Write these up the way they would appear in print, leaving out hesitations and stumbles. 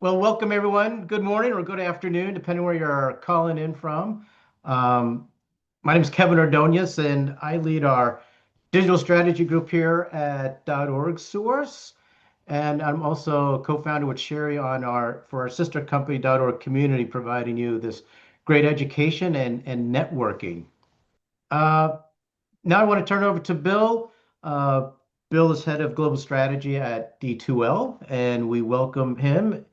Well, welcome everyone. Good morning or good afternoon, depending where you're calling in from. Um, my name is Kevin Ordonez, and I lead our digital strategy group here at .org Source. And I'm also co-founder with Sherry for our sister company .org Community, providing you this great education and networking. Uh, Now I want to turn it over to Bill. Uh, Bill is head of global strategy at D2L, and we welcome him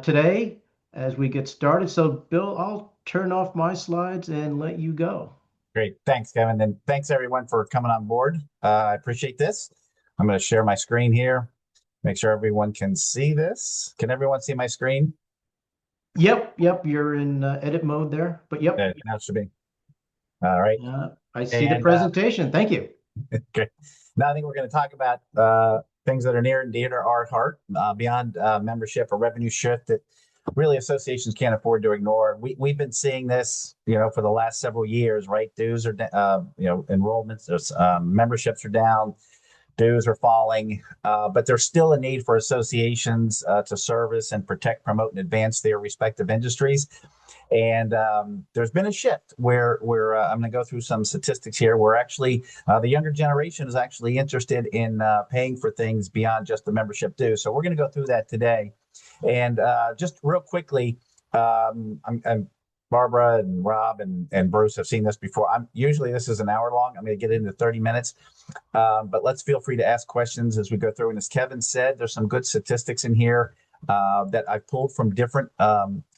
today as we get started. So, Bill, I'll turn off my slides and let you go. Great. Thanks, Kevin. And thanks everyone for coming on board. I appreciate this. I'm going to share my screen here. Make sure everyone can see this. Can everyone see my screen? Yep, you're in edit mode there, but yep, That should be. All right. I see the And presentation. Thank you. okay. Now I think we're going to talk about things that are near and dear to our heart beyond membership or revenue shift that really associations can't afford to ignore. We've been seeing this, for the last several years, right? Dues are, enrollments, memberships are down, dues are falling, but there's still a need for associations to service and protect, promote, and advance their respective industries. And there's been a shift where I'm going to go through some statistics here. Where actually the younger generation is actually interested in paying for things beyond just the membership due. So we're going to go through that today. And just real quickly, I'm Barbara and Rob and Bruce have seen this before. I'm usually this is an hour long. I'm going to get into 30 minutes, but let's feel free to ask questions as we go through. And as Kevin said, there's some good statistics in here that I pulled from different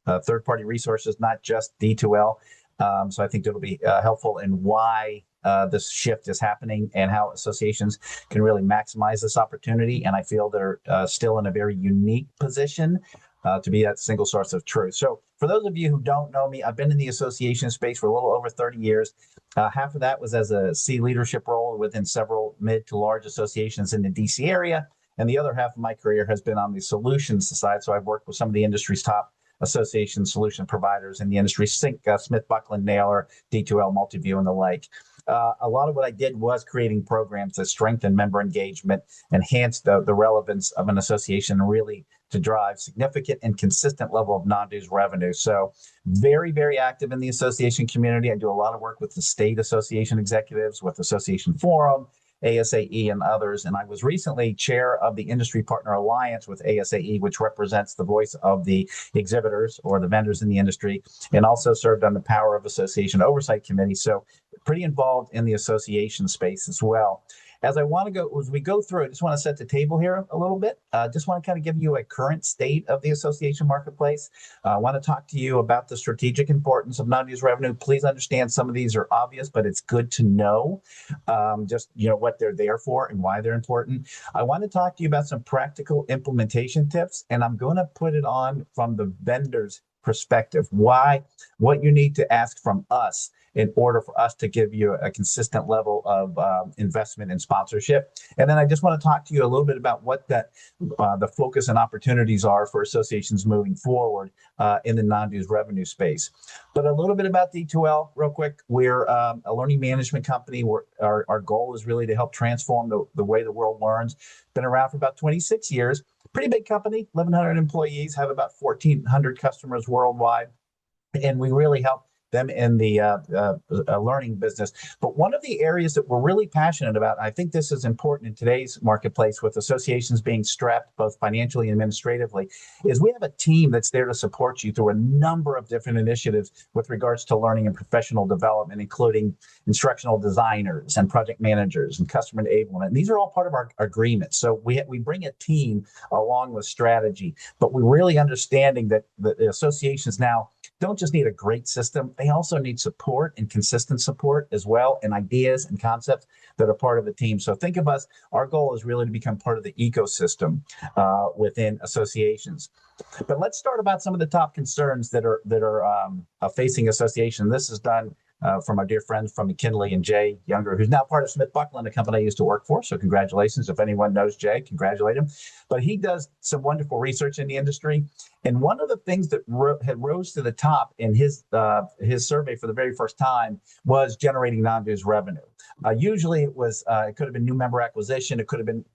third-party resources, not just D2L. So I think it'll be helpful in why this shift is happening and how associations can really maximize this opportunity. And I feel they're still in a very unique position to be that single source of truth. So for those of you who don't know me, I've been in the association space for a little over 30 years. Half of that was as a C leadership role within several mid to large associations in the DC area. And the other half of my career has been on the solutions side. So I've worked with some of the industry's top association solution providers in the industry, Sync, Smith, Buckland, Naylor, D2L, Multiview, and the like. A lot of what I did was creating programs that strengthen member engagement, enhance the relevance of an association, and really to drive significant and consistent level of non-dues revenue. So very, very active in the association community. I do a lot of work with the state association executives, with Association Forum, ASAE, and others. And I was recently chair of the Industry Partner Alliance with ASAE, which represents the voice of the exhibitors or the vendors in the industry, and also served on the Power of Association Oversight Committee. So pretty involved in the association space as well. As we go through, I just want to set the table here a little bit. Just want to kind of give you a current state of the association marketplace. I want to talk to you about the strategic importance of non-dues revenue. Please understand some of these are obvious, but it's good to know what they're there for and why they're important. I want to talk to you about some practical implementation tips, and I'm going to put it on from the vendor's perspective, what you need to ask from us in order for us to give you a consistent level of investment and sponsorship. And then I just want to talk to you a little bit about what the focus and opportunities are for associations moving forward in the non-dues revenue space. But a little bit about D2L real quick. We're a learning management company. Our goal is really to help transform the way the world learns. Been around for about 26 years. Pretty big company, 1,100 employees, have about 1,400 customers worldwide. And we really help them in the learning business. But one of the areas that we're really passionate about, and I think this is important in today's marketplace with associations being strapped both financially and administratively, is we have a team that's there to support you through a number of different initiatives with regards to learning and professional development, including instructional designers and project managers and customer enablement. And these are all part of our agreement. So we bring a team along with strategy, but we're really understanding that the associations now don't just need a great system, they also need support and consistent support as well, and ideas and concepts that are part of the team. So think of us, our goal is really to become part of the ecosystem within associations. But let's start about some of the top concerns that are facing association. This is done from our dear friends from McKinley and Jay Younger, who's now part of Smith Buckland, a company I used to work for. So congratulations. If anyone knows Jay, congratulate him. But he does some wonderful research in the industry. And one of the things that had rose to the top in his survey for the very first time was generating non-dues revenue. Usually it could have been new member acquisition, it could have been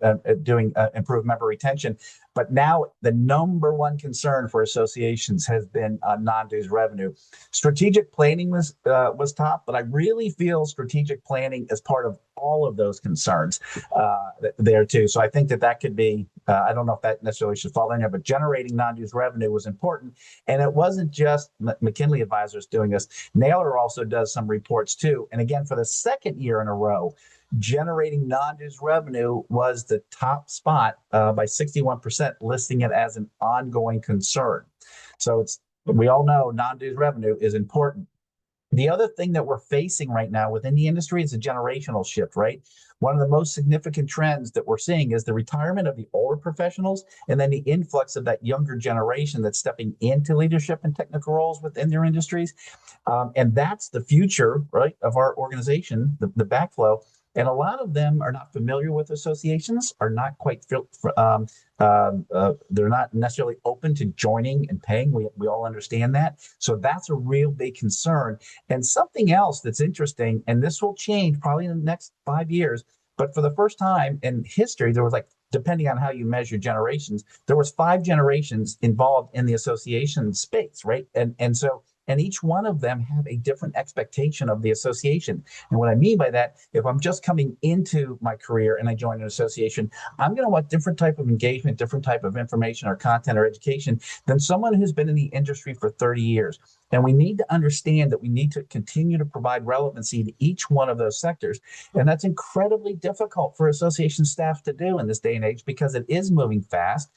doing improved member retention, but now the number one concern for associations has been non-dues revenue. Strategic planning was top, but I really feel strategic planning is part of all of those concerns there too. So I think that could be, I don't know if that necessarily should fall in there, but generating non-dues revenue was important. And it wasn't just McKinley Advisors doing this. Naylor also does some reports too. And again, for the second year in a row, generating non-dues revenue was the top spot by 61%, listing it as an ongoing concern. So we all know non-dues revenue is important. The other thing that we're facing right now within the industry is a generational shift, right? One of the most significant trends that we're seeing is the retirement of the older professionals and then the influx of that younger generation that's stepping into leadership and technical roles within their industries. And that's the future, right, of our organization, the backflow. And a lot of them are not familiar with associations, are not quite, they're not necessarily open to joining and paying. We all understand that. So that's a real big concern. And something else that's interesting, and this will change probably in the next 5 years, but for the first time in history, there was like, depending on how you measure generations, there was 5 generations involved in the association space, right? And each one of them have a different expectation of the association. And what I mean by that, if I'm just coming into my career and I join an association, I'm going to want different type of engagement, different type of information or content or education than someone who's been in the industry for 30 years. And we need to understand that we need to continue to provide relevancy to each one of those sectors. And that's incredibly difficult for association staff to do in this day and age because it is moving fast.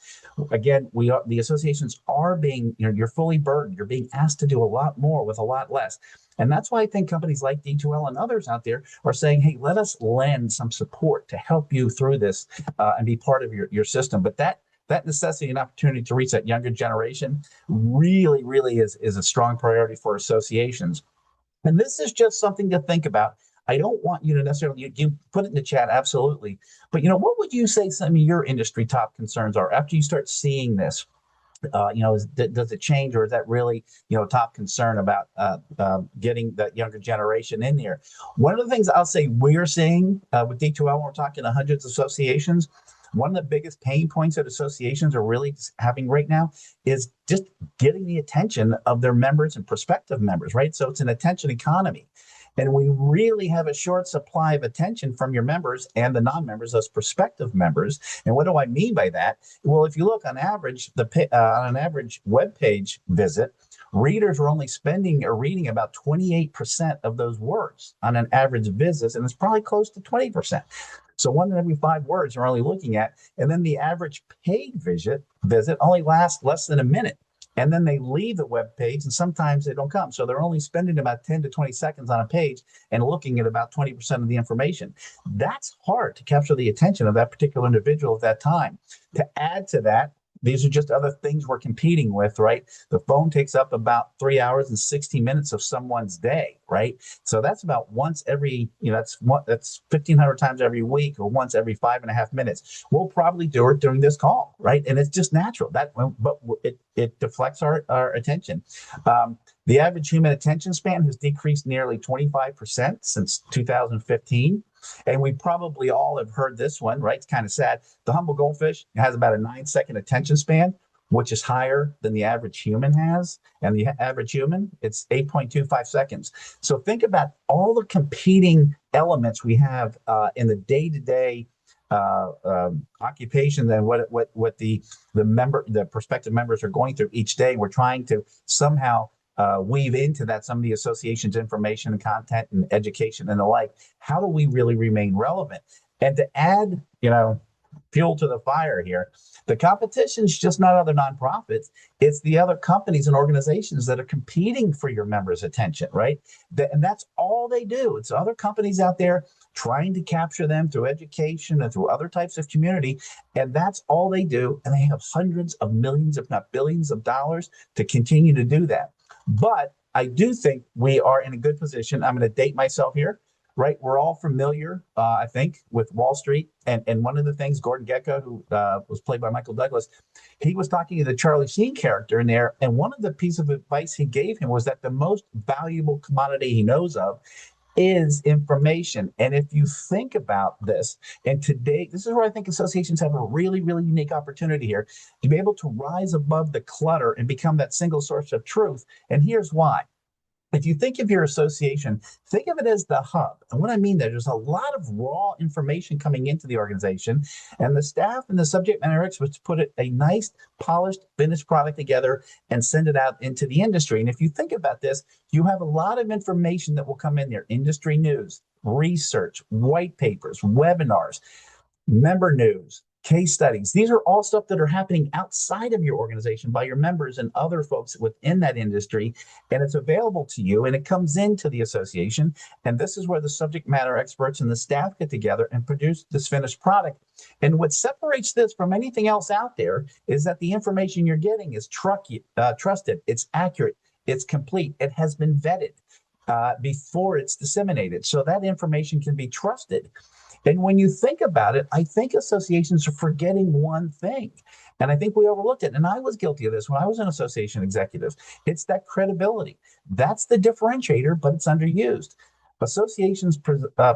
Again, the associations are being, you're fully burdened. You're being asked to do a lot more with a lot less. And that's why I think companies like D2L and others out there are saying, hey, let us lend some support to help you through this and be part of your system. But that necessity and opportunity to reach that younger generation really, really is a strong priority for associations. And this is just something to think about. I don't want you to necessarily, you put it in the chat, absolutely. But, what would you say some of your industry top concerns are after you start seeing this? Does it change, or is that really, top concern about getting that younger generation in here? One of the things I'll say we're seeing with D2L, when we're talking to hundreds of associations, one of the biggest pain points that associations are really having right now is just getting the attention of their members and prospective members, right? So it's an attention economy. And we really have a short supply of attention from your members and the non-members, those prospective members. And what do I mean by that? Well, if you look on average, on an average web page visit, readers are only spending or reading about 28% of those words on an average visit, and it's probably close to 20%. So 1 in every 5 words are only looking at, and then the average paid visit only lasts less than a minute. And then they leave the web page, and sometimes they don't come. So they're only spending about 10 to 20 seconds on a page and looking at about 20% of the information. That's hard to capture the attention of that particular individual at that time. To add to that, these are just other things we're competing with, right? The phone takes up about 3 hours and 60 minutes of someone's day, right? So that's about once every, that's 1,500 times every week, or once every 5.5 minutes. We'll probably do it during this call, right? And it's just natural but it deflects our attention. The average human attention span has decreased nearly 25% since 2015. And we probably all have heard this one, right? It's kind of sad. The humble goldfish has about a 9-second attention span, which is higher than the average human has. And the average human, it's 8.25 seconds. So think about all the competing elements we have in the day-to-day occupation and what the prospective members are going through each day. We're trying to somehow weave into that some of the association's information and content and education and the like. How do we really remain relevant? And to add, fuel to the fire here, the competition is just not other nonprofits. It's the other companies and organizations that are competing for your members' attention, right? And that's all they do. It's other companies out there trying to capture them through education and through other types of community. And that's all they do. And they have hundreds of millions, if not billions of dollars to continue to do that. But I do think we are in a good position. I'm going to date myself here. right? We're all familiar, I think, with Wall Street. And one of the things, Gordon Gekko, who was played by Michael Douglas, he was talking to the Charlie Sheen character in there. And one of the pieces of advice he gave him was that the most valuable commodity he knows of is information. And if you think about this, and today, this is where I think associations have a really, really unique opportunity here to be able to rise above the clutter and become that single source of truth. And here's why. If you think of your association, think of it as the hub. And what I mean there, there's a lot of raw information coming into the organization, and the staff and the subject matter experts put a nice, polished, finished product together and send it out into the industry. And if you think about this, you have a lot of information that will come in there: industry news, research, white papers, webinars, member news, case studies. These are all stuff that are happening outside of your organization by your members and other folks within that industry. And it's available to you and it comes into the association. And this is where the subject matter experts and the staff get together and produce this finished product. And what separates this from anything else out there is that the information you're getting is trusted, it's accurate, it's complete, it has been vetted before it's disseminated. So that information can be trusted. And when you think about it, I think associations are forgetting one thing. And I think we overlooked it. And I was guilty of this when I was an association executive. It's that credibility. That's the differentiator, but it's underused. Associations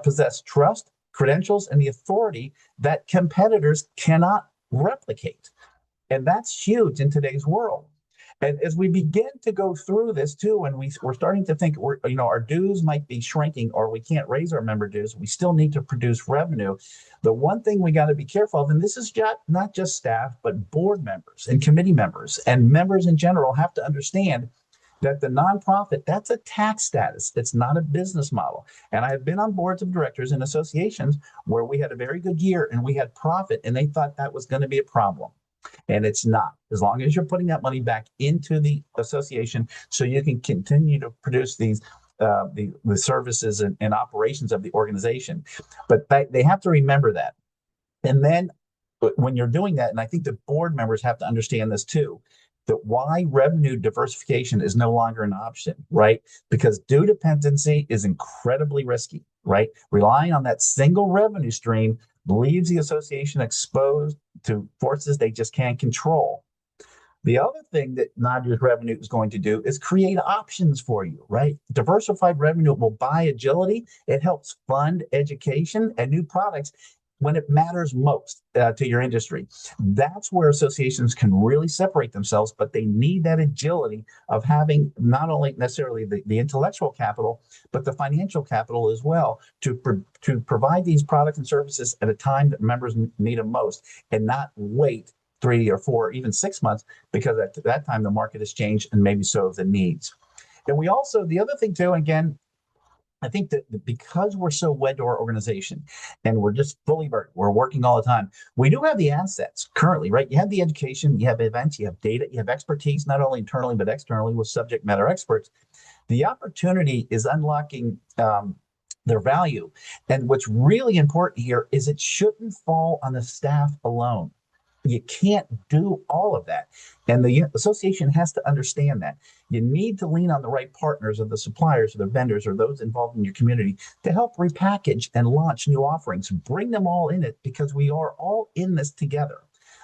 possess trust, credentials, and the authority that competitors cannot replicate. And that's huge in today's world. And as we begin to go through this too, and we're starting to think our dues might be shrinking or we can't raise our member dues, we still need to produce revenue. The one thing we got to be careful of, and this is not just staff, but board members and committee members and members in general have to understand that the nonprofit, that's a tax status. It's not a business model. And I have been on boards of directors in associations where we had a very good year and we had profit and they thought that was going to be a problem. And it's not. As long as you're putting that money back into the association so you can continue to produce the services and operations of the organization. But they have to remember that. And then when you're doing that, and I think the board members have to understand this too, that why revenue diversification is no longer an option, right? Because due dependency is incredibly risky, right? Relying on that single revenue stream leaves the association exposed to forces they just can't control. The other thing that non-interest revenue is going to do is create options for you, right? Diversified revenue will buy agility. It helps fund education and new products when it matters most to your industry. That's where associations can really separate themselves, but they need that agility of having not only necessarily the intellectual capital, but the financial capital as well to provide these products and services at a time that members need them most and not wait 3 or 4, or even 6 months, because at that time the market has changed and maybe so have the needs. And we also, the other thing too, again, I think that because we're so wed to our organization and we're just fully burdened, we're working all the time. We do have the assets currently, right? You have the education, you have events, you have data, you have expertise, not only internally, but externally with subject matter experts. The opportunity is unlocking their value. And what's really important here is it shouldn't fall on the staff alone. You can't do all of that. And the association has to understand that. You need to lean on the right partners of the suppliers or the vendors or those involved in your community to help repackage and launch new offerings. Bring them all in it because we are all in this together.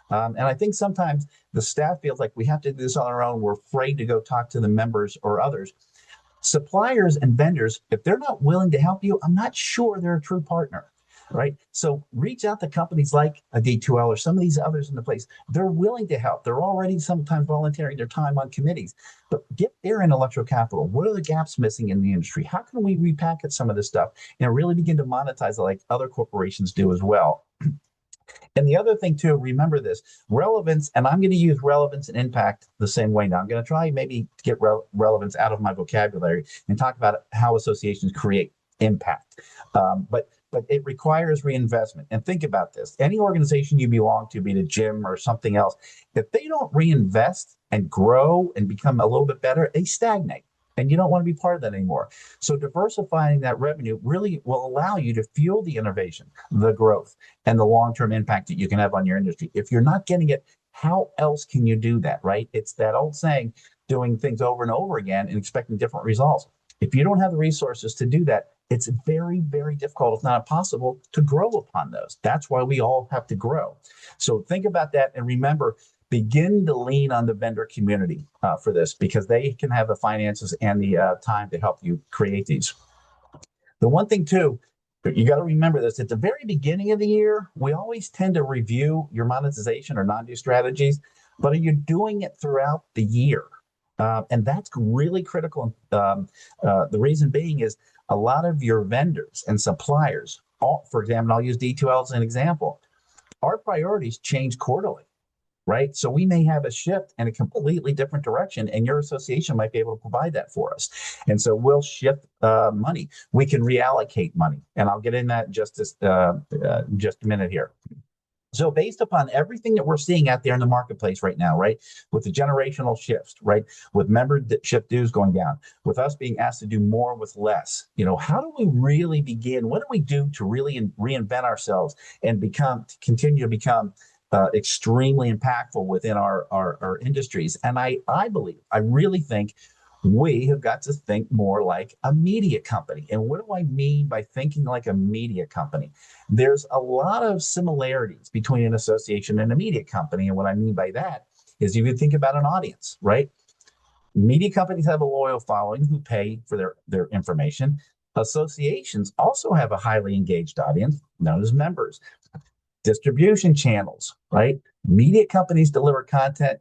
And I think sometimes the staff feels like we have to do this on our own. We're afraid to go talk to the members or others. Suppliers and vendors, if they're not willing to help you, I'm not sure they're a true partner. Right. So reach out to companies like a D2L or some of these others in the place. They're willing to help. They're already sometimes volunteering their time on committees, but get their intellectual capital. What are the gaps missing in the industry? How can we repackage some of this stuff and really begin to monetize it like other corporations do as well? And the other thing too, remember this, relevance, and I'm going to use relevance and impact the same way now. I'm going to try maybe to get relevance out of my vocabulary and talk about how associations create impact. But it requires reinvestment. And think about this. Any organization you belong to, be it a gym or something else, if they don't reinvest and grow and become a little bit better, they stagnate. And you don't want to be part of that anymore. So diversifying that revenue really will allow you to fuel the innovation, the growth, and the long-term impact that you can have on your industry. If you're not getting it, how else can you do that, right? It's that old saying, doing things over and over again and expecting different results. If you don't have the resources to do that, it's very, very difficult, if not impossible, to grow upon those. That's why we all have to grow. So think about that and remember, begin to lean on the vendor community for this because they can have the finances and the time to help you create these. The one thing too, you got to remember this at the very beginning of the year, we always tend to review your monetization or non-do strategies, but are you doing it throughout the year? And that's really critical. The reason being is a lot of your vendors and suppliers, for example, I'll use D2L as an example, our priorities change quarterly, right? So we may have a shift in a completely different direction, and your association might be able to provide that for us. And so we'll shift money. We can reallocate money, and I'll get in that just just a minute here. So based upon everything that we're seeing out there in the marketplace right now, right, with the generational shifts, right, with membership dues going down, with us being asked to do more with less, how do we really begin? What do we do to really reinvent ourselves and continue to become extremely impactful within our industries? And I really think we have got to think more like a media company. And what do I mean by thinking like a media company? There's a lot of similarities between an association and a media company. And what I mean by that is if you think about an audience, right? Media companies have a loyal following who pay for their information. Associations also have a highly engaged audience known as members. Distribution channels, right? Media companies deliver content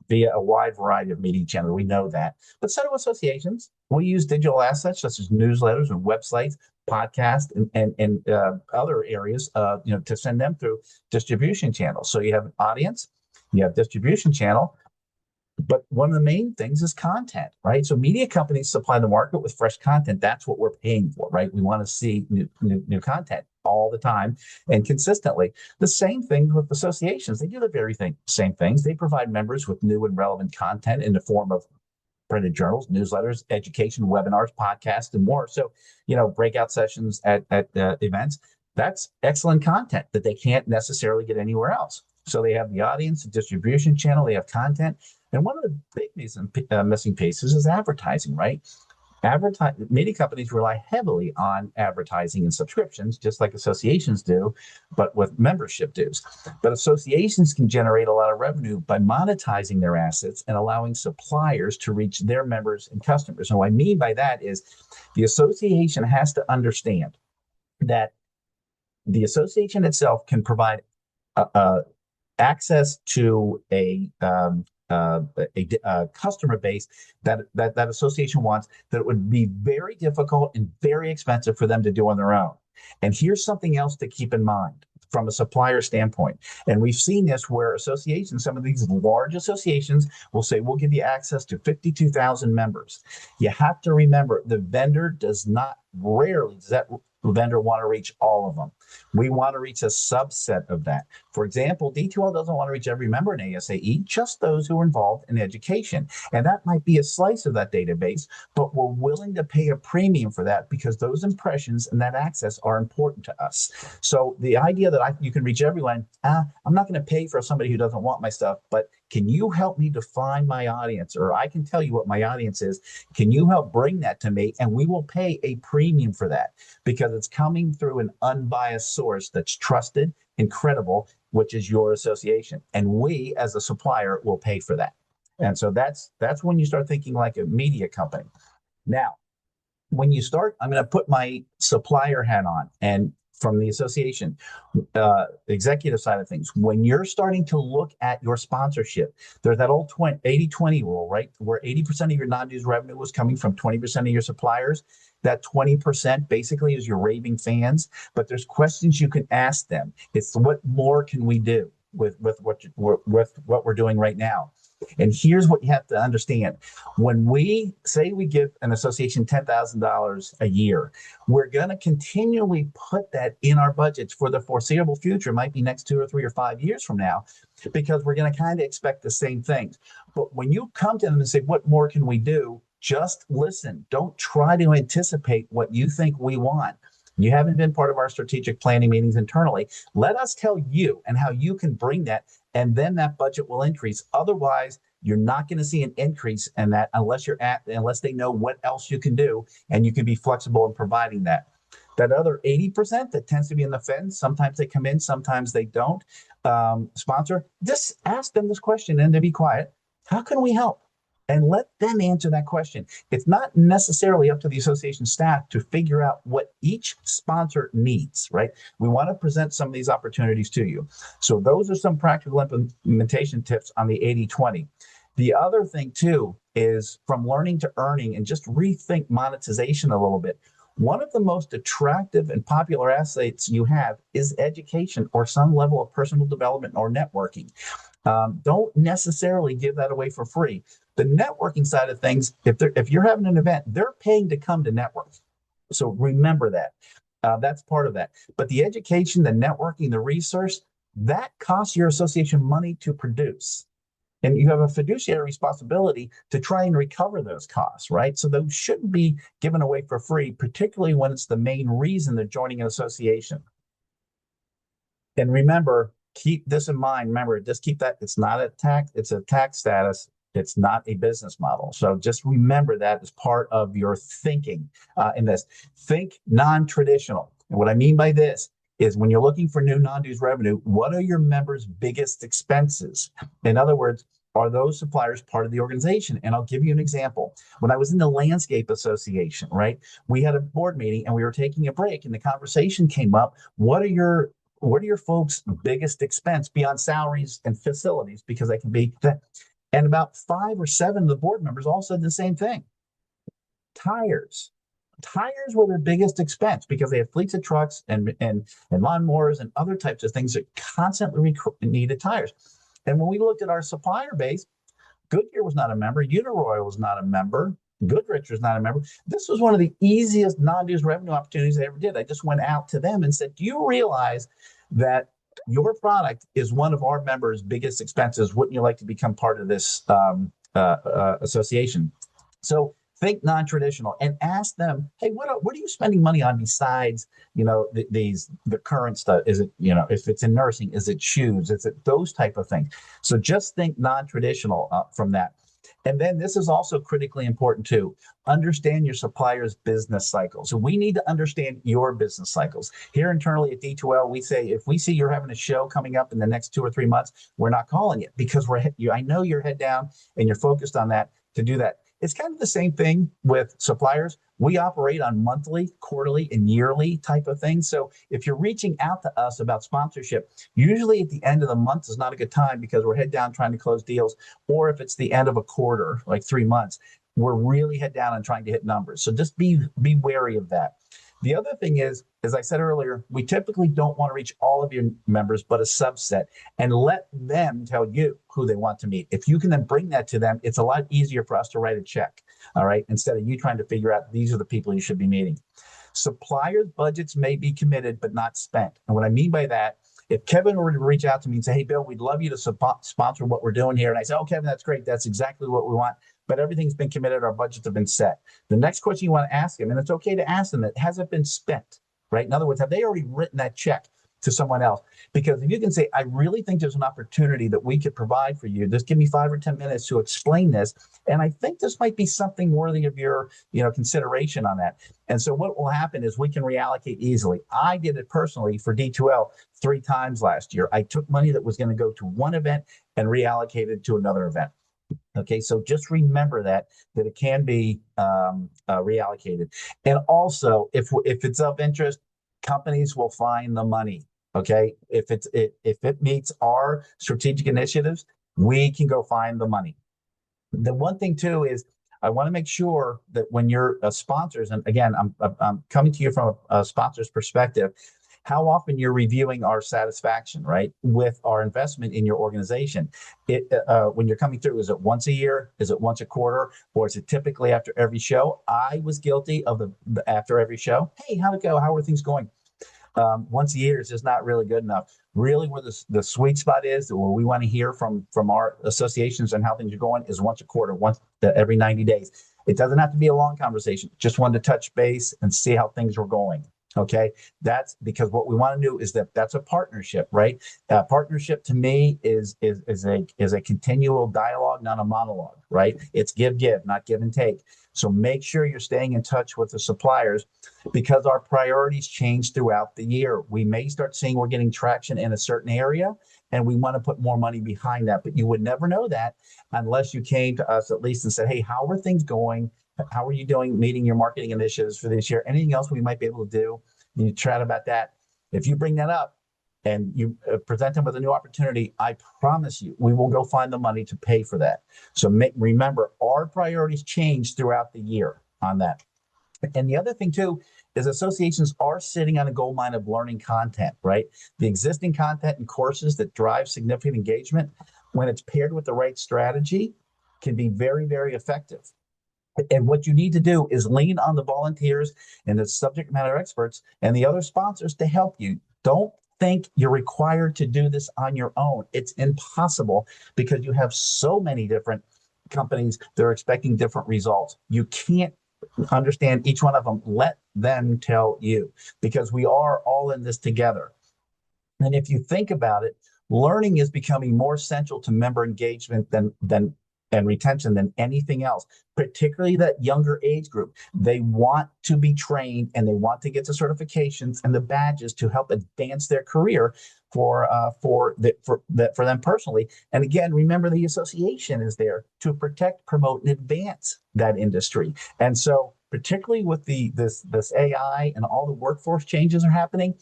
via a wide variety of media channels. We know that. But so do associations. We use digital assets such as newsletters and websites, podcasts, and other areas to send them through distribution channels. So you have an audience, you have distribution channel, but one of the main things is content, right? So media companies supply the market with fresh content. That's what we're paying for, right? We want to see new content all the time and consistently. The same thing with associations. They do the very same things. They provide members with new and relevant content in the form of printed journals, newsletters, education, webinars, podcasts, and more. So, breakout sessions at events, that's excellent content that they can't necessarily get anywhere else. So they have the audience, the distribution channel, they have content. And one of the big missing pieces is advertising, right? Media companies rely heavily on advertising and subscriptions, just like associations do, but with membership dues. But associations can generate a lot of revenue by monetizing their assets and allowing suppliers to reach their members and customers. And what I mean by that is the association has to understand that the association itself can provide access to a customer base that association wants, that it would be very difficult and very expensive for them to do on their own. And here's something else to keep in mind from a supplier standpoint. And we've seen this where associations, some of these large associations will say, we'll give you access to 52,000 members. You have to remember the vendor rarely does that vendor want to reach all of them. We want to reach a subset of that. For example, D2L doesn't want to reach every member in ASAE, just those who are involved in education. And that might be a slice of that database, but we're willing to pay a premium for that because those impressions and that access are important to us. So the idea that you can reach everyone, I'm not going to pay for somebody who doesn't want my stuff, but can you help me define my audience? Or I can tell you what my audience is. Can you help bring that to me? And we will pay a premium for that because it's coming through an unbiased source that's trusted and credible, which is your association. And we, as a supplier, will pay for that. And so that's when you start thinking like a media company. Now, when you start, I'm going to put my supplier hat on and from the association executive side of things, when you're starting to look at your sponsorship, there's that old 80-20 rule, right? Where 80% of your non-dues revenue was coming from 20% of your suppliers. That 20% basically is your raving fans, but there's questions you can ask them. It's what more can we do with what we're doing right now? And here's what you have to understand. When we say we give an association $10,000 a year, we're going to continually put that in our budgets for the foreseeable future. It might be next 2 or 3 or 5 years from now, because we're going to kind of expect the same things. But when you come to them and say, what more can we do? Just listen. Don't try to anticipate what you think we want. You haven't been part of our strategic planning meetings internally. Let us tell you and how you can bring that, and then that budget will increase. Otherwise, You're not going to see an increase in that unless they know what else you can do and you can be flexible in providing that. That other 80% that tends to be in the fence, sometimes they come in, sometimes they don't. Sponsor, just ask them this question and to be quiet. How can we help? And let them answer that question. It's not necessarily up to the association staff to figure out what each sponsor needs, right? We want to present some of these opportunities to you. So those are some practical implementation tips on the 80-20. The other thing too is from learning to earning and just rethink monetization a little bit. One of the most attractive and popular assets you have is education or some level of personal development or networking. Don't necessarily give that away for free. The networking side of things, if you're having an event, they're paying to come to network. So remember that. That's part of that. But the education, the networking, the research, that costs your association money to produce. And you have a fiduciary responsibility to try and recover those costs, right? So those shouldn't be given away for free, particularly when it's the main reason they're joining an association. And remember, keep this in mind. Remember, just keep that. It's not a tax, it's a tax status. It's not a business model. So just remember that as part of your thinking in this. Think non-traditional. And what I mean by this is when you're looking for new non-dues revenue, what are your members' biggest expenses? In other words, are those suppliers part of the organization? And I'll give you an example. When I was in the Landscape Association, right, we had a board meeting and we were taking a break and the conversation came up. What are your folks' biggest expense beyond salaries and facilities? Because they can be that. And about 5 or 7 of the board members all said the same thing. Tires. Tires were their biggest expense because they have fleets of trucks and lawnmowers and other types of things that constantly needed tires. And when we looked at our supplier base, Goodyear was not a member, Uniroyal was not a member, Goodrich was not a member. This was one of the easiest non-dues revenue opportunities I ever did. I just went out to them and said, do you realize that your product is one of our members' biggest expenses? Wouldn't you like to become part of this association? So think non-traditional and ask them, hey, what are you spending money on besides, the current stuff? Is it, if it's in nursing, is it shoes? Is it those type of things? So just think non-traditional from that. And then this is also critically important too. Understand your supplier's business cycles. So we need to understand your business cycles. Here internally at D2L, we say, if we see you're having a show coming up in the next 2 or 3 months, we're not calling it because I know you're head down and you're focused on that to do that. It's kind of the same thing with suppliers. We operate on monthly, quarterly, and yearly type of things. So if you're reaching out to us about sponsorship, usually at the end of the month is not a good time because we're head down trying to close deals. Or if it's the end of a quarter, like 3 months, we're really head down on trying to hit numbers. So just be wary of that. The other thing is, as I said earlier, we typically don't want to reach all of your members, but a subset, and let them tell you who they want to meet. If you can then bring that to them, it's a lot easier for us to write a check, all right, instead of you trying to figure out these are the people you should be meeting. Suppliers' budgets may be committed, but not spent. And what I mean by that, if Kevin were to reach out to me and say, hey, Bill, we'd love you to sponsor what we're doing here. And I say, oh, Kevin, that's great. That's exactly what we want. But everything's been committed. Our budgets have been set. The next question you want to ask him, and it's okay to ask them, that has it been spent, right? In other words, have they already written that check to someone else? Because if you can say, I really think there's an opportunity that we could provide for you, just give me 5 or 10 minutes to explain this. And I think this might be something worthy of your, consideration on that. And so what will happen is we can reallocate easily. I did it personally for D2L 3 times last year. I took money that was going to go to one event and reallocated to another event. Okay, so just remember that it can be reallocated. And also, if it's of interest, companies will find the money. Okay, if it meets our strategic initiatives, we can go find the money. The one thing too is I want to make sure that when you're sponsors, and again, I'm coming to you from a sponsor's perspective, how often you're reviewing our satisfaction, right, with our investment in your organization. When you're coming through, is it once a year? Is it once a quarter? Or is it typically after every show? I was guilty of the after every show. Hey, how'd it go? How are things going? Once a year is just not really good enough. Really, where the sweet spot is, where we want to hear from our associations and how things are going, is once a quarter, once every 90 days. It doesn't have to be a long conversation. Just wanted to touch base and see how things were going. Okay, that's because what we want to do is that's a partnership, right? Partnership to me is a continual dialogue, not a monologue, right? It's give, not give and take. So make sure you're staying in touch with the suppliers because our priorities change throughout the year. We may start seeing we're getting traction in a certain area and we want to put more money behind that, but you would never know that unless you came to us at least and said, hey, how are things going? How are you doing meeting your marketing initiatives for this year? Anything else we might be able to do? And you chat about that. If you bring that up and you present them with a new opportunity, I promise you, we will go find the money to pay for that. So remember, our priorities change throughout the year on that. And the other thing too is associations are sitting on a gold mine of learning content, right? The existing content and courses that drive significant engagement, when it's paired with the right strategy, can be very, very effective. And what you need to do is lean on the volunteers and the subject matter experts and the other sponsors to help you. Don't think you're required to do this on your own. It's impossible because you have so many different companies that are expecting different results. You can't understand each one of them. Let them tell you because we are all in this together. And if you think about it, learning is becoming more central to member engagement than and retention than anything else, particularly that younger age group. They want to be trained and they want to get the certifications and the badges to help advance their career for them personally. And again, remember the association is there to protect, promote, and advance that industry. And so, particularly with this AI and all the workforce changes are happening,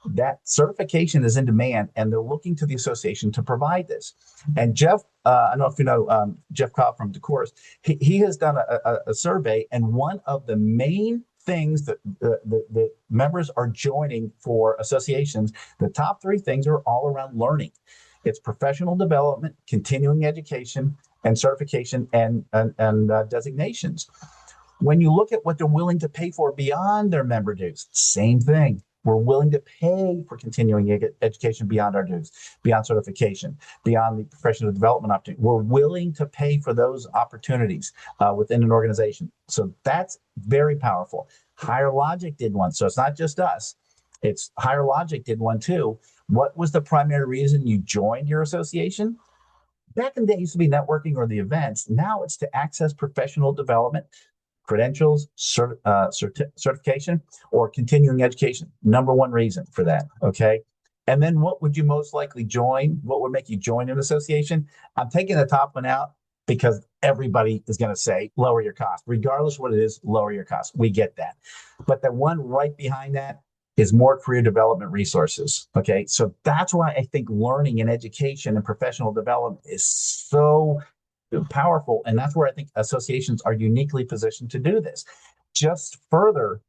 that certification is in demand and they're looking to the association to provide this. And Jeff, I don't know if you know Jeff Cobb from Decorus, he has done a survey, and one of the main things that the members are joining for associations, the top three things are all around learning. It's professional development, continuing education, and certification and designations. When you look at what they're willing to pay for beyond their member dues, same thing. We're willing to pay for continuing education beyond our dues, beyond certification, beyond the professional development opportunity. We're willing to pay for those opportunities within an organization. So that's very powerful. Higher Logic did one. So it's not just us. It's Higher Logic did one too. What was the primary reason you joined your association? Back in the day, it used to be networking or the events. Now it's to access professional development, credentials, certification, or continuing education. Number one reason for that. Okay. And then what would you most likely join? What would make you join an association? I'm taking the top one out because everybody is going to say lower your cost, regardless of what it is, lower your cost. We get that. But the one right behind that is more career development resources. Okay. So that's why I think learning and education and professional development is so powerful. And that's where I think associations are uniquely positioned to do this. Just further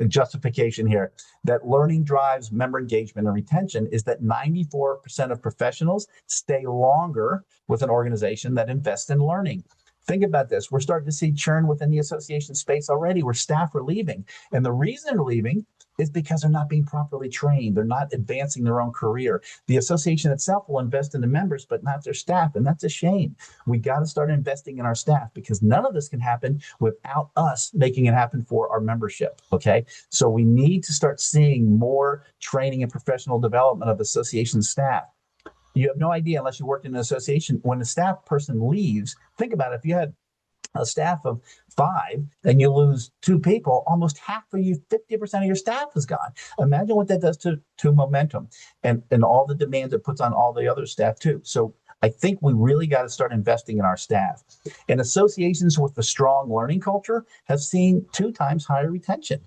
justification here that learning drives member engagement and retention is that 94% of professionals stay longer with an organization that invests in learning. Think about this. We're starting to see churn within the association space already where staff are leaving. And the reason they're leaving is because they're not being properly trained. They're not advancing their own career. The association itself will invest in the members, but not their staff. And that's a shame. We got to start investing in our staff because none of this can happen without us making it happen for our membership. Okay. So we need to start seeing more training and professional development of association staff. You have no idea unless you worked in an association. When a staff person leaves, think about it. If you had a staff of 5 and you lose 2 people, almost half of you, 50% of your staff is gone. Imagine what that does to momentum and all the demands it puts on all the other staff too. So I think we really got to start investing in our staff. And associations with a strong learning culture have seen 2 times higher retention.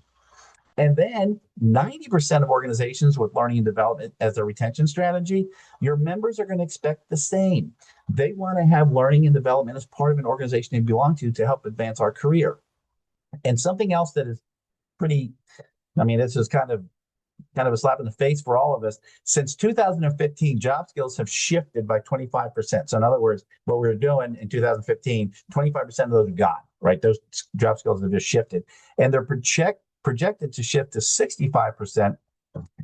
And then 90% of organizations with learning and development as their retention strategy, your members are going to expect the same. They want to have learning and development as part of an organization they belong to help advance our career. And something else that is pretty, I mean, this is kind of a slap in the face for all of us. Since 2015, job skills have shifted by 25%. So in other words, what we were doing in 2015, 25% of those are gone, right? Those job skills have just shifted. And they're projected to shift to 65%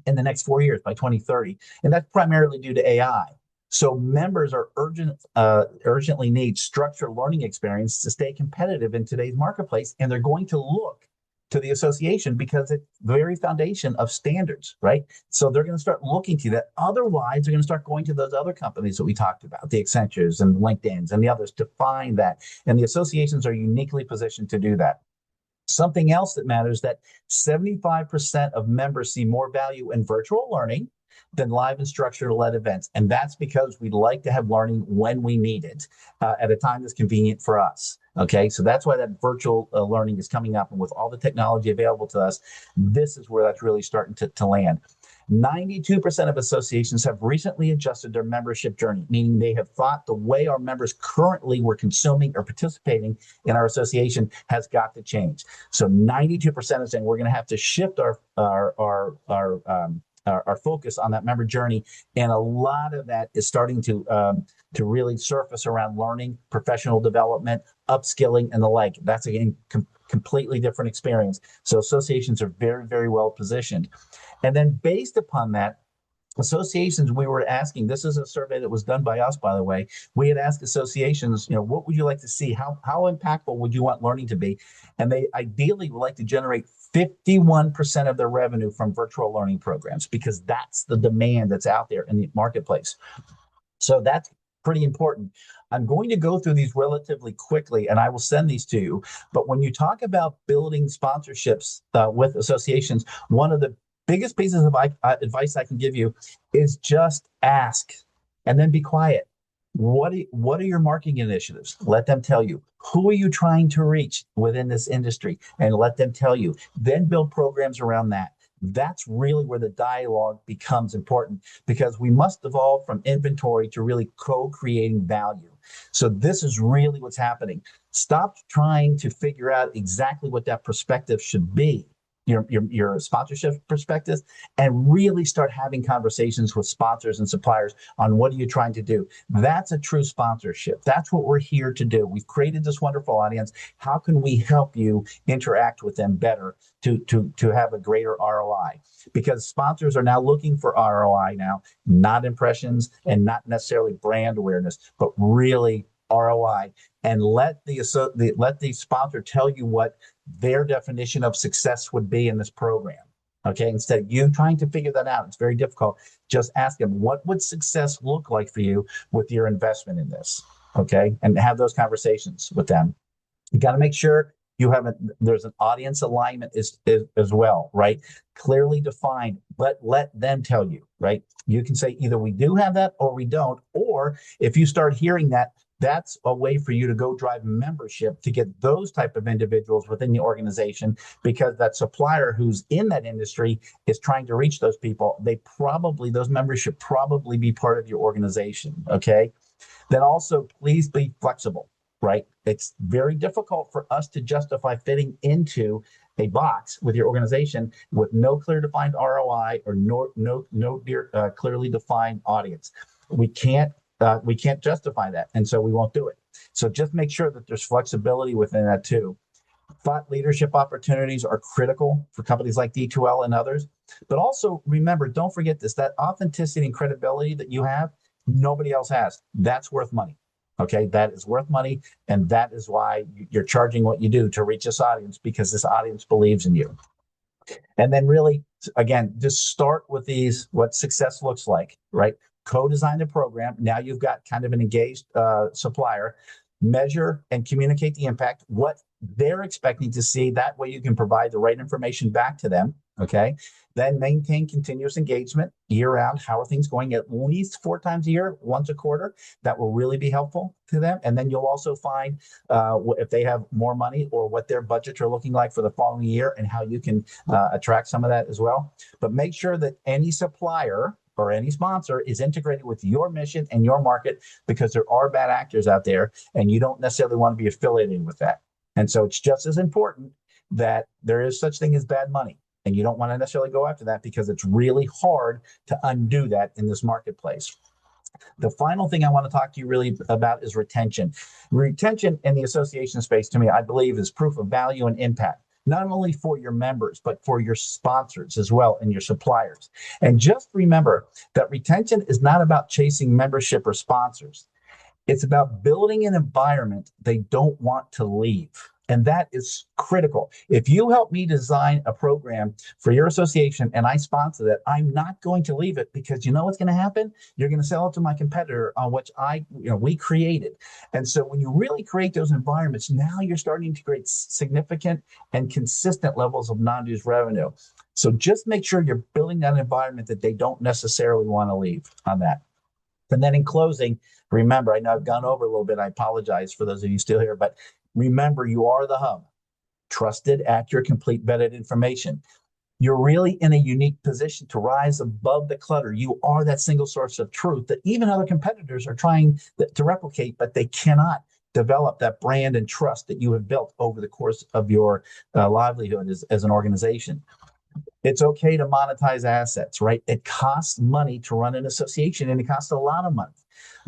in the next 4 years by 2030. And that's primarily due to AI. So members are urgently need structured learning experience to stay competitive in today's marketplace. And they're going to look to the association because it's the very foundation of standards, right? So they're going to start looking to that. Otherwise, they're going to start going to those other companies that we talked about, the Accentures and LinkedIn's and the others to find that. And the associations are uniquely positioned to do that. Something else that matters that 75% of members see more value in virtual learning than live instructor-led events. And that's because we like to have learning when we need it at a time that's convenient for us. Okay, so that's why that virtual learning is coming up. And with all the technology available to us, this is where that's really starting to land. 92% of associations have recently adjusted their membership journey, meaning they have thought the way our members currently were consuming or participating in our association has got to change. So 92% is saying we're going to have to shift our focus on that member journey, and a lot of that is starting to really surface around learning, professional development, upskilling, and the like. That's again completely different experience. So associations are very, very well positioned. And then based upon that, associations, we were asking, this is a survey that was done by us, by the way. We had asked associations, what would you like to see? How impactful would you want learning to be? And they ideally would like to generate 51% of their revenue from virtual learning programs because that's the demand that's out there in the marketplace. So that's pretty important. I'm going to go through these relatively quickly and I will send these to you. But when you talk about building sponsorships with associations, one of the biggest pieces of advice I can give you is just ask and then be quiet. What are your marketing initiatives? Let them tell you. Who are you trying to reach within this industry? And let them tell you. Then build programs around that. That's really where the dialogue becomes important because we must evolve from inventory to really co-creating value. So this is really what's happening. Stop trying to figure out exactly what that perspective should be, your sponsorship perspectives, and really start having conversations with sponsors and suppliers on what are you trying to do. That's a true sponsorship. That's what we're here to do. We've created this wonderful audience. How can we help you interact with them better to have a greater ROI? Because sponsors are now looking for ROI now, not impressions and not necessarily brand awareness, but really ROI. And let the sponsor tell you what their definition of success would be in this program. Okay, instead of you trying to figure that out, it's very difficult. Just ask them, what would success look like for you with your investment in this? Okay, and have those conversations with them. You got to make sure there's an audience alignment as well, right? Clearly defined, but let them tell you, right? You can say either we do have that or we don't, or if you start hearing that, that's a way for you to go drive membership to get those type of individuals within the organization, because that supplier who's in that industry is trying to reach those people. Those members should probably be part of your organization. Okay. Then also please be flexible, right? It's very difficult for us to justify fitting into a box with your organization with no clear defined ROI or no clearly defined audience. We can't justify that, and so we won't do it. So just make sure that there's flexibility within that too. Thought leadership opportunities are critical for companies like D2L and others. But also remember, don't forget this, that authenticity and credibility that you have, nobody else has. That's worth money. Okay, that is worth money. And that is why you're charging what you do to reach this audience, because this audience believes in you. And then really, again, just start with what success looks like, right? Co-design the program. Now you've got kind of an engaged supplier. Measure and communicate the impact, what they're expecting to see. That way you can provide the right information back to them. Okay. Then maintain continuous engagement year round. How are things going? At least 4 times a year, once a quarter. That will really be helpful to them. And then you'll also find if they have more money or what their budgets are looking like for the following year and how you can attract some of that as well. But make sure that any supplier or any sponsor is integrated with your mission and your market, because there are bad actors out there and you don't necessarily want to be affiliated with that. And so it's just as important that there is such thing as bad money. And you don't want to necessarily go after that because it's really hard to undo that in this marketplace. The final thing I want to talk to you really about is retention. Retention in the association space, to me, I believe, is proof of value and impact, not only for your members, but for your sponsors as well and your suppliers. And just remember that retention is not about chasing membership or sponsors. It's about building an environment they don't want to leave. And that is critical. If you help me design a program for your association and I sponsor that, I'm not going to leave it because you know what's going to happen? You're going to sell it to my competitor on which we created. And so when you really create those environments, now you're starting to create significant and consistent levels of non-dues revenue. So just make sure you're building that environment that they don't necessarily want to leave on that. And then in closing, remember, I know I've gone over a little bit. I apologize for those of you still here, but remember, you are the hub. Trusted, accurate, complete, vetted information. You're really in a unique position to rise above the clutter. You are that single source of truth that even other competitors are trying to replicate, but they cannot develop that brand and trust that you have built over the course of your livelihood as an organization. It's okay to monetize assets, right? It costs money to run an association and it costs a lot of money.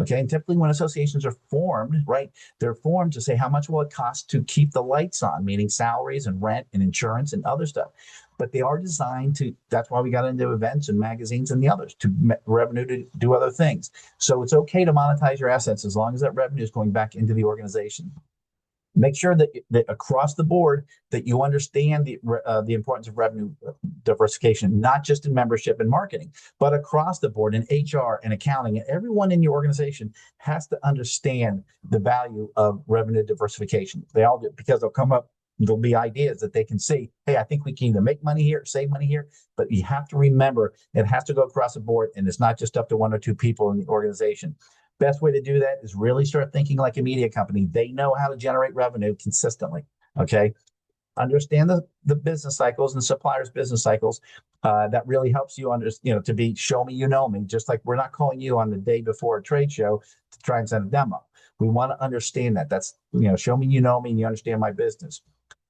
Okay. And typically when associations are formed, right, they're formed to say how much will it cost to keep the lights on, meaning salaries and rent and insurance and other stuff. But they are designed to, that's why we got into events and magazines and the others, to revenue to do other things. So it's okay to monetize your assets as long as that revenue is going back into the organization. Make sure that across the board that you understand the importance of revenue diversification, not just in membership and marketing, but across the board in HR and accounting. And everyone in your organization has to understand the value of revenue diversification. They all do, because they'll come up, there'll be ideas that they can see, hey, I think we can either make money here, save money here, but you have to remember it has to go across the board, and it's not just up to one or two people in the organization. Best way to do that is really start thinking like a media company. They know how to generate revenue consistently. Okay. Understand the business cycles and suppliers' business cycles. That really helps you to be show me, you know me, just like we're not calling you on the day before a trade show to try and send a demo. We want to understand that. That's, show me, you know me, and you understand my business.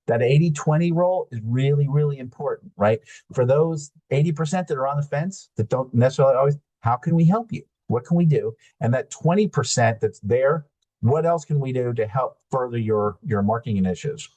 That 80-20 role is really, really important, right? For those 80% that are on the fence that don't necessarily always, how can we help you? What can we do? And that 20% that's there, what else can we do to help further your marketing initiatives?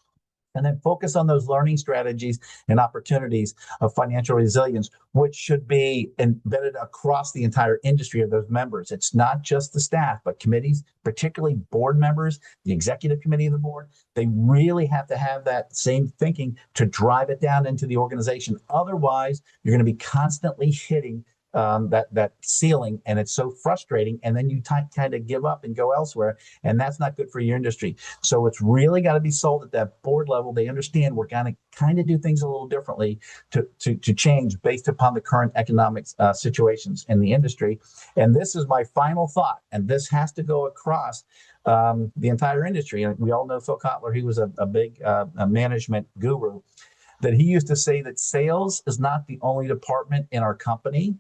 And then focus on those learning strategies and opportunities of financial resilience, which should be embedded across the entire industry of those members. It's not just the staff, but committees, particularly board members, the executive committee of the board. They really have to have that same thinking to drive it down into the organization. Otherwise, you're going to be constantly hitting that ceiling, and it's so frustrating. And then you kind of give up and go elsewhere, and that's not good for your industry. So it's really got to be sold at that board level. They understand we're going to kind of do things a little differently to change based upon the current economic situations in the industry. And this is my final thought, and this has to go across the entire industry. And we all know Phil Kotler. He was a big management guru. That he used to say that sales is not the only department in our company,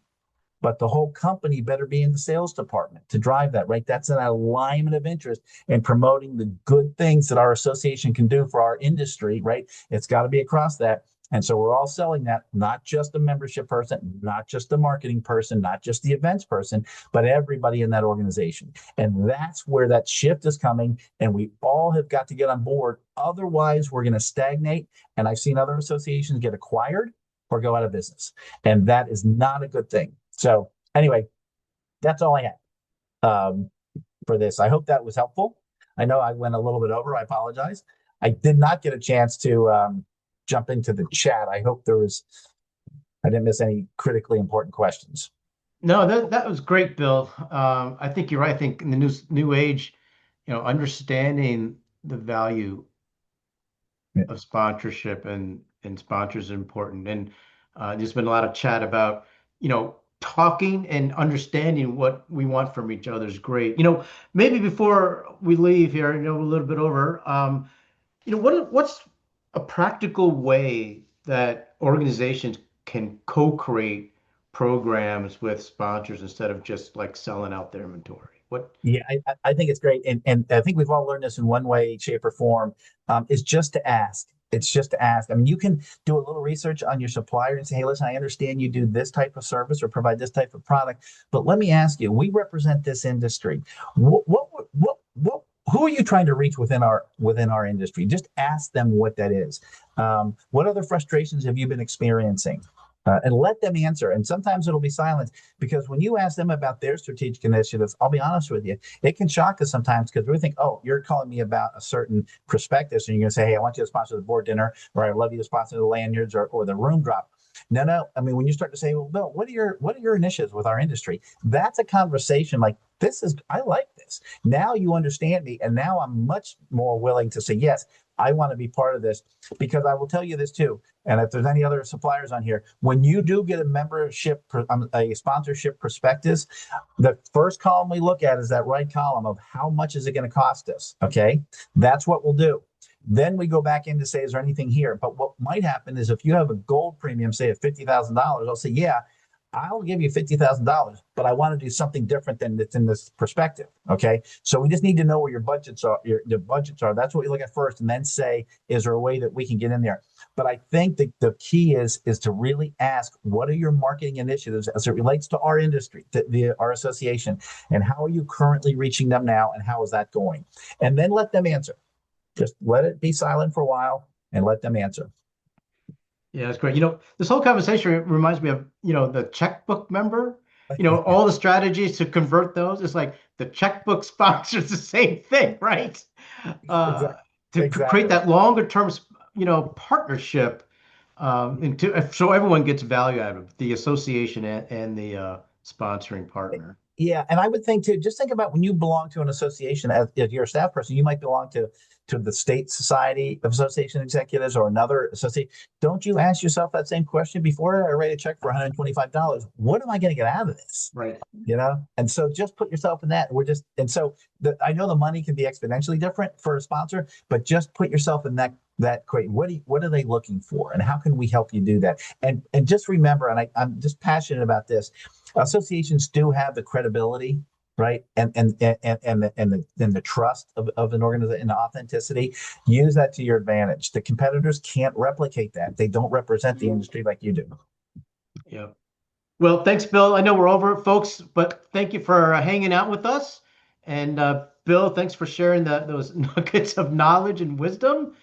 but the whole company better be in the sales department to drive that, right? That's an alignment of interest in promoting the good things that our association can do for our industry, right? It's got to be across that. And so we're all selling that, not just a membership person, not just the marketing person, not just the events person, but everybody in that organization. And that's where that shift is coming. And we all have got to get on board. Otherwise, we're going to stagnate. And I've seen other associations get acquired or go out of business. And that is not a good thing. So anyway, that's all I had for this. I hope that was helpful. I know I went a little bit over. I apologize. I did not get a chance to jump into the chat. I hope I didn't miss any critically important questions. No, that was great, Bill. I think you're right. I think in the new age, understanding the value Yeah. of sponsorship and sponsors are important. And there's been a lot of chat about, talking and understanding what we want from each other is great. Maybe before we leave here, a little bit over, what's a practical way that organizations can co-create programs with sponsors instead of just like selling out their inventory? What? Yeah, I think it's great. And I think we've all learned this in one way, shape, or form, is just to ask. It's just to ask. I mean, you can do a little research on your supplier and say, hey, listen, I understand you do this type of service or provide this type of product, but let me ask you, we represent this industry. Who are you trying to reach within our industry? Just ask them what that is. What other frustrations have you been experiencing? and let them answer. And sometimes it'll be silence because when you ask them about their strategic initiatives, I'll be honest with you, it can shock us sometimes because we think, oh, you're calling me about a certain prospectus, and you're going to say, hey, I want you to sponsor the board dinner, or I'd love you to sponsor the lanyards or the room drop. No, no. I mean, when you start to say, well, Bill, what are your initiatives with our industry? That's a conversation like this is, I like this. Now you understand me. And now I'm much more willing to say, yes, I want to be part of this because I will tell you this too. And if there's any other suppliers on here, when you do get a membership, a sponsorship prospectus, the first column we look at is that right column of how much is it going to cost us? Okay. That's what we'll do. Then we go back in to say, is there anything here? But what might happen is if you have a gold premium, say at $50,000, I'll say, yeah, I'll give you $50,000, but I want to do something different than that's in this perspective. Okay. So we just need to know where your budgets are, the budgets are. That's what we look at first, and then say, is there a way that we can get in there? But I think that the key is to really ask, what are your marketing initiatives as it relates to our industry, our association, and how are you currently reaching them now, and how is that going? And then let them answer. Just let it be silent for a while and let them answer. Yeah, that's great. This whole conversation reminds me of, the checkbook member, all the strategies to convert those. It's like the checkbook sponsors the same thing, right? Uh, Exactly. to create Exactly. that longer term, partnership, and so everyone gets value out of the association and the sponsoring partner. Yeah, and I would think too. Just think about when you belong to an association as if you're a staff person, you might belong to the State Society of Association Executives or another association. Don't you ask yourself that same question before I write a check for $125? What am I going to get out of this? Right. And so just put yourself in that. I know the money can be exponentially different for a sponsor, but just put yourself in that equation. What are they looking for, and how can we help you do that? And just remember, and I'm just passionate about this. Associations do have the credibility, right, and the trust of an organization and the authenticity. Use that to your advantage. The competitors can't replicate that. They don't represent the industry like you do. Yeah. Well, thanks, Bill. I know we're over, folks, but thank you for hanging out with us. And Bill, thanks for sharing those nuggets of knowledge and wisdom.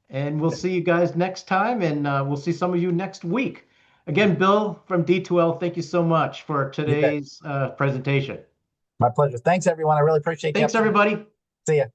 And we'll see you guys next time, and we'll see some of you next week. Again, Bill from D2L, thank you so much for You bet. today's presentation. My pleasure. Thanks, everyone. I really appreciate the Thanks, opportunity. everybody. See ya.